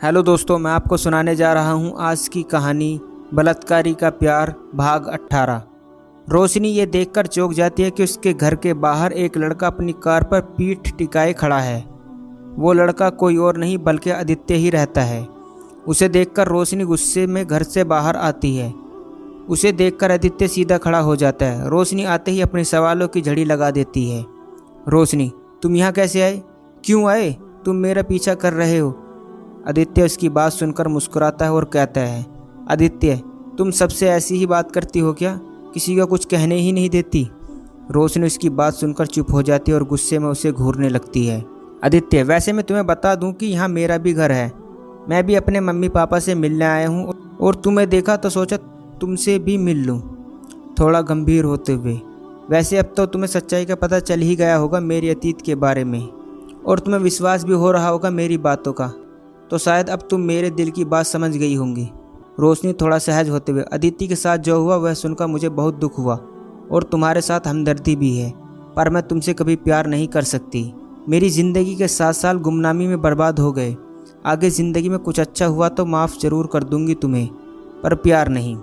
Hello दोस्तों, मैं आपको सुनाने जा रहा हूँ आज की कहानी बलात्कारी का प्यार भाग 18। रोशनी ये देखकर चौंक जाती है कि उसके घर के बाहर एक लड़का अपनी कार पर पीठ टिकाए खड़ा है। वो लड़का कोई और नहीं बल्कि आदित्य ही रहता है। उसे देखकर रोशनी गुस्से में घर से बाहर आती है। उसे देखकर आदित्य सीधा खड़ा हो जाता है। रोशनी आते ही अपने सवालों की झड़ी लगा देती है। रोशनी, तुम यहाँ कैसे आए? क्यों आए? तुम मेरा पीछा कर रहे हो? आदित्य उसकी बात सुनकर मुस्कुराता है और कहता है, आदित्य, तुम सबसे ऐसी ही बात करती हो क्या? किसी को कुछ कहने ही नहीं देती? रोशनी उसकी बात सुनकर चुप हो जाती है और गुस्से में उसे घूरने लगती है। आदित्य, वैसे मैं तुम्हें बता दूं कि यहाँ मेरा भी घर है। मैं भी अपने मम्मी पापा से मिलने आया हूँ और तुम्हें देखा तो सोचा तुमसे भी मिल लूँ। थोड़ा गंभीर होते हुए, वैसे अब तो तुम्हें सच्चाई का पता चल ही गया होगा मेरे अतीत के बारे में, और तुम्हें विश्वास भी हो रहा होगा मेरी बातों का, तो शायद अब तुम मेरे दिल की बात समझ गई होंगी। रोशनी थोड़ा सहज होते हुए, आदित्य के साथ जो हुआ वह सुनकर मुझे बहुत दुख हुआ और तुम्हारे साथ हमदर्दी भी है, पर मैं तुमसे कभी प्यार नहीं कर सकती। मेरी ज़िंदगी के 7 साल गुमनामी में बर्बाद हो गए। आगे ज़िंदगी में कुछ अच्छा हुआ तो माफ़ ज़रूर कर दूंगी तुम्हें, पर प्यार नहीं।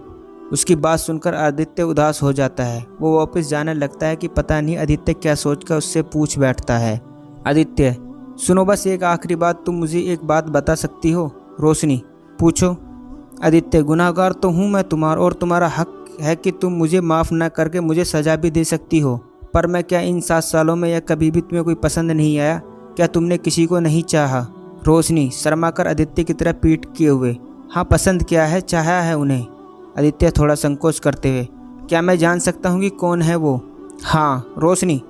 उसकी बात सुनकर आदित्य उदास हो जाता है। वो वापस जाने लगता है कि पता नहीं आदित्य क्या सोचकर उससे पूछ बैठता है। आदित्य, सुनो, बस एक आखिरी बात, तुम मुझे एक बात बता सकती हो? रोशनी, पूछो। आदित्य, गुनाहगार तो हूँ मैं तुम्हारा, और तुम्हारा हक है कि तुम मुझे माफ़ न करके मुझे सज़ा भी दे सकती हो, पर मैं क्या इन 7 सालों में या कभी भी तुम्हें कोई पसंद नहीं आया? क्या तुमने किसी को नहीं चाहा? रोशनी शर्माकर आदित्य की तरफ पीठ किए हुए, हाँ, पसंद किया है, चाहा है उन्हें। आदित्य थोड़ा संकोच करते हुए, क्या मैं जान सकता हूँ कि कौन है वो? हाँ। रोशनी,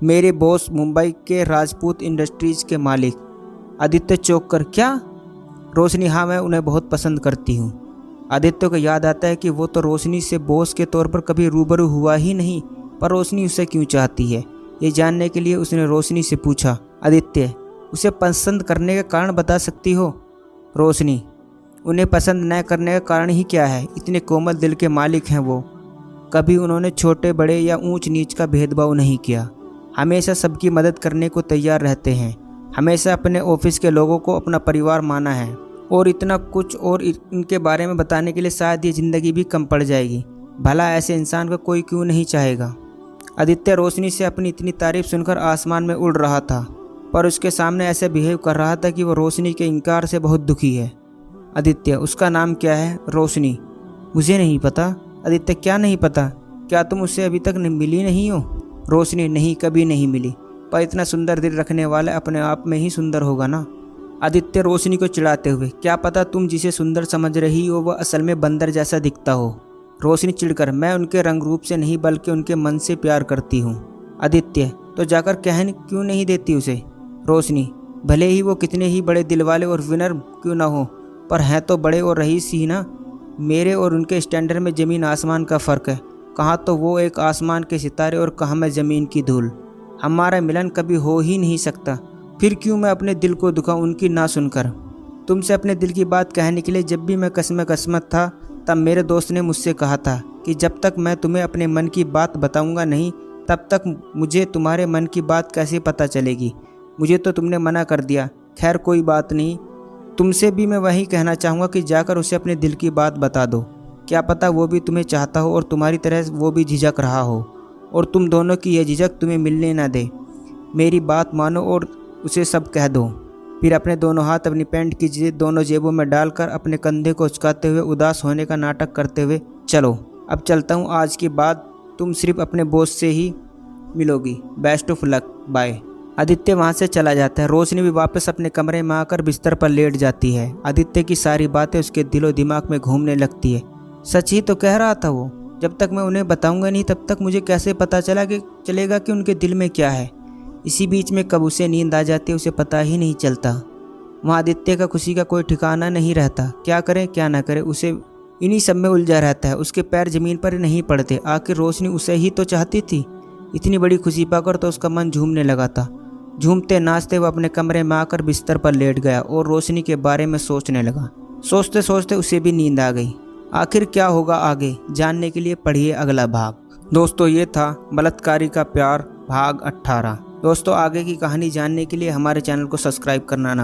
मेरे बॉस, मुंबई के राजपूत इंडस्ट्रीज के मालिक। आदित्य चौंक कर, क्या? रोशनी, हाँ, मैं उन्हें बहुत पसंद करती हूँ। आदित्य को याद आता है कि वो तो रोशनी से बॉस के तौर पर कभी रूबरू हुआ ही नहीं, पर रोशनी उसे क्यों चाहती है, ये जानने के लिए उसने रोशनी से पूछा, आदित्य, उसे पसंद करने का कारण बता सकती हो? रोशनी, उन्हें पसंद न करने का कारण ही क्या है? इतने कोमल दिल के मालिक हैं वो। कभी उन्होंने छोटे बड़े या ऊंच नीच का भेदभाव नहीं किया। हमेशा सबकी मदद करने को तैयार रहते हैं। हमेशा अपने ऑफिस के लोगों को अपना परिवार माना है, और इतना कुछ और इनके बारे में बताने के लिए शायद ये ज़िंदगी भी कम पड़ जाएगी। भला ऐसे इंसान को कोई क्यों नहीं चाहेगा? आदित्य रोशनी से अपनी इतनी तारीफ सुनकर आसमान में उड़ रहा था, पर उसके सामने ऐसे बिहेव कर रहा था कि वो रोशनी के इनकार से बहुत दुखी है। आदित्य, उसका नाम क्या है? रोशनी, मुझे नहीं पता। आदित्य, क्या नहीं पता? क्या तुम उससे अभी तक मिली नहीं हो? रोशनी, नहीं, कभी नहीं मिली, पर इतना सुंदर दिल रखने वाला अपने आप में ही सुंदर होगा ना। आदित्य रोशनी को चिढ़ाते हुए, क्या पता तुम जिसे सुंदर समझ रही हो वह असल में बंदर जैसा दिखता हो। रोशनी चिढ़कर, मैं उनके रंग रूप से नहीं बल्कि उनके मन से प्यार करती हूँ। आदित्य, तो जाकर कहने क्यों नहीं देती उसे? रोशनी, भले ही वो कितने ही बड़े दिल वाले और विनर क्यों ना हो, पर हैं तो बड़े और रईस ही ना। मेरे और उनके स्टैंडर्ड में ज़मीन आसमान का फ़र्क है। कहाँ तो वो एक आसमान के सितारे और कहाँ मैं ज़मीन की धूल। हमारा मिलन कभी हो ही नहीं सकता। फिर क्यों मैं अपने दिल को दुखाऊं उनकी ना सुनकर? तुमसे अपने दिल की बात कहने के लिए जब भी मैं किस्मत था, तब मेरे दोस्त ने मुझसे कहा था कि जब तक मैं तुम्हें अपने मन की बात बताऊंगा नहीं, तब तक मुझे तुम्हारे मन की बात कैसे पता चलेगी? मुझे तो तुमने मना कर दिया। खैर, कोई बात नहीं, तुमसे भी मैं वही कहना चाहूँगा कि जाकर उसे अपने दिल की बात बता दो। क्या पता वो भी तुम्हें चाहता हो और तुम्हारी तरह वो भी झिझक रहा हो, और तुम दोनों की यह झिझक तुम्हें मिलने ना दे। मेरी बात मानो और उसे सब कह दो। फिर अपने दोनों हाथ अपनी पैंट की दोनों जेबों में डालकर अपने कंधे को उचकाते हुए उदास होने का नाटक करते हुए, चलो अब चलता हूँ, आज के बाद तुम सिर्फ अपने बॉस से ही मिलोगी। Best of luck, bye. Aditya वहाँ से चला जाता है। रोशनी भी वापस अपने कमरे में आकर बिस्तर पर लेट जाती है। आदित्य की सारी बातें उसके दिलो दिमाग में घूमने लगती है। सच ही तो कह रहा था वो, जब तक मैं उन्हें बताऊंगा नहीं तब तक मुझे कैसे पता चलेगा कि उनके दिल में क्या है। इसी बीच में कब उसे नींद आ जाती है उसे पता ही नहीं चलता। वहाँ आदित्य का खुशी का कोई ठिकाना नहीं रहता। क्या करे क्या ना करे, उसे इन्हीं सब में उलझा रहता है। उसके पैर ज़मीन पर नहीं पड़ते। आखिर रोशनी उसे ही तो चाहती थी। इतनी बड़ी खुशी पाकर तो उसका मन झूमने लगा था। झूमते नाचते वह अपने कमरे में आकर बिस्तर पर लेट गया और रोशनी के बारे में सोचने लगा। सोचते सोचते उसे भी नींद आ गई। आखिर क्या होगा आगे जानने के लिए पढ़िए अगला भाग। दोस्तों, ये था बलात्कारी का प्यार भाग 18। दोस्तों, आगे की कहानी जानने के लिए हमारे चैनल को सब्सक्राइब करना ना